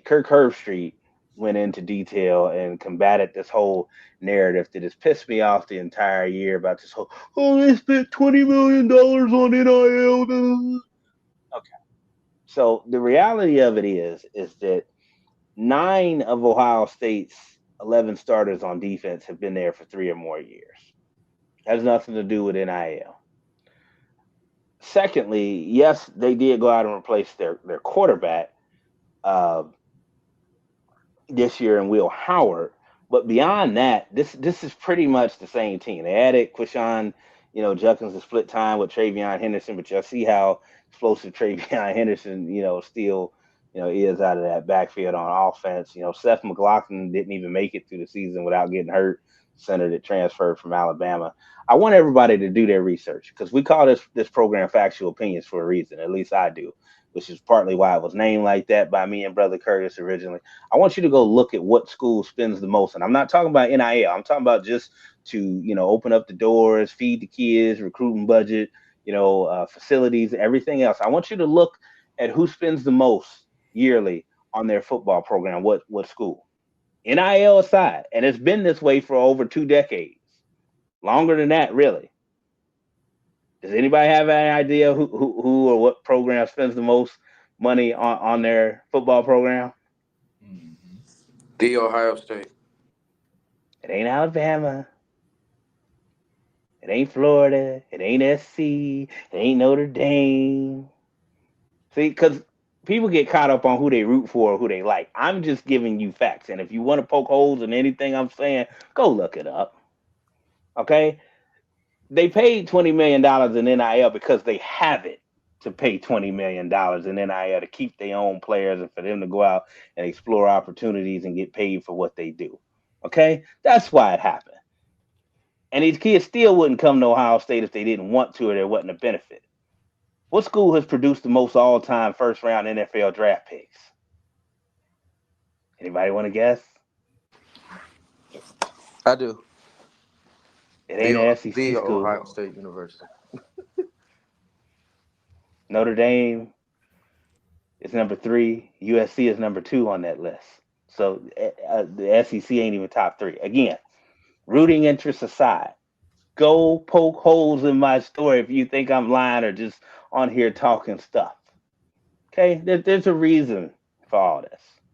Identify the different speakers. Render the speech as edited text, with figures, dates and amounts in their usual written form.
Speaker 1: Kirk Herbstreit, went into detail and combated this whole narrative that has pissed me off the entire year about this whole, oh, they spent $20 million on NIL. Okay. So the reality of it is that nine of Ohio State's 11 starters on defense have been there for 3 or more years. Has nothing to do with NIL. Secondly, yes, they did go out and replace their quarterback uh, this year in Will Howard. But beyond that, this is pretty much the same team. They added Quishon, Judkins to split time with Travion Henderson, but you'll see how explosive Travion Henderson, still, is out of that backfield on offense. Seth McLaughlin didn't even make it through the season without getting hurt. Center that transferred from Alabama. I want everybody to do their research because we call this program Factual Opinions for a reason. At least I do, which is partly why it was named like that by me and Brother Curtis originally. I want you to go look at what school spends the most. And I'm not talking about NIL. I'm talking about just to, open up the doors, feed the kids, recruiting budget, facilities, everything else. I want you to look at who spends the most yearly on their football program. What school? NIL aside. And it's been this way for over 2 decades. Longer than that, really. Does anybody have any idea who or what program spends the most money on their football program?
Speaker 2: The Ohio State.
Speaker 1: It ain't Alabama. It ain't Florida. It ain't SC. It ain't Notre Dame. See, because people get caught up on who they root for or who they like. I'm just giving you facts. And if you want to poke holes in anything I'm saying, go look it up. Okay? They paid $20 million in NIL because they have it to pay $20 million in NIL to keep their own players and for them to go out and explore opportunities and get paid for what they do. Okay? That's why it happened. And these kids still wouldn't come to Ohio State if they didn't want to or there wasn't a benefit. What school has produced the most all-time first-round NFL draft picks? Anybody want to guess?
Speaker 2: I do.
Speaker 1: It ain't an SEC
Speaker 2: The
Speaker 1: school.
Speaker 2: Ohio State University.
Speaker 1: Notre Dame is number 3. USC is number 2 on that list. So the SEC ain't even top 3. Again, rooting interests aside, go poke holes in my story if you think I'm lying or just on here talking stuff. Okay, there's a reason for all this.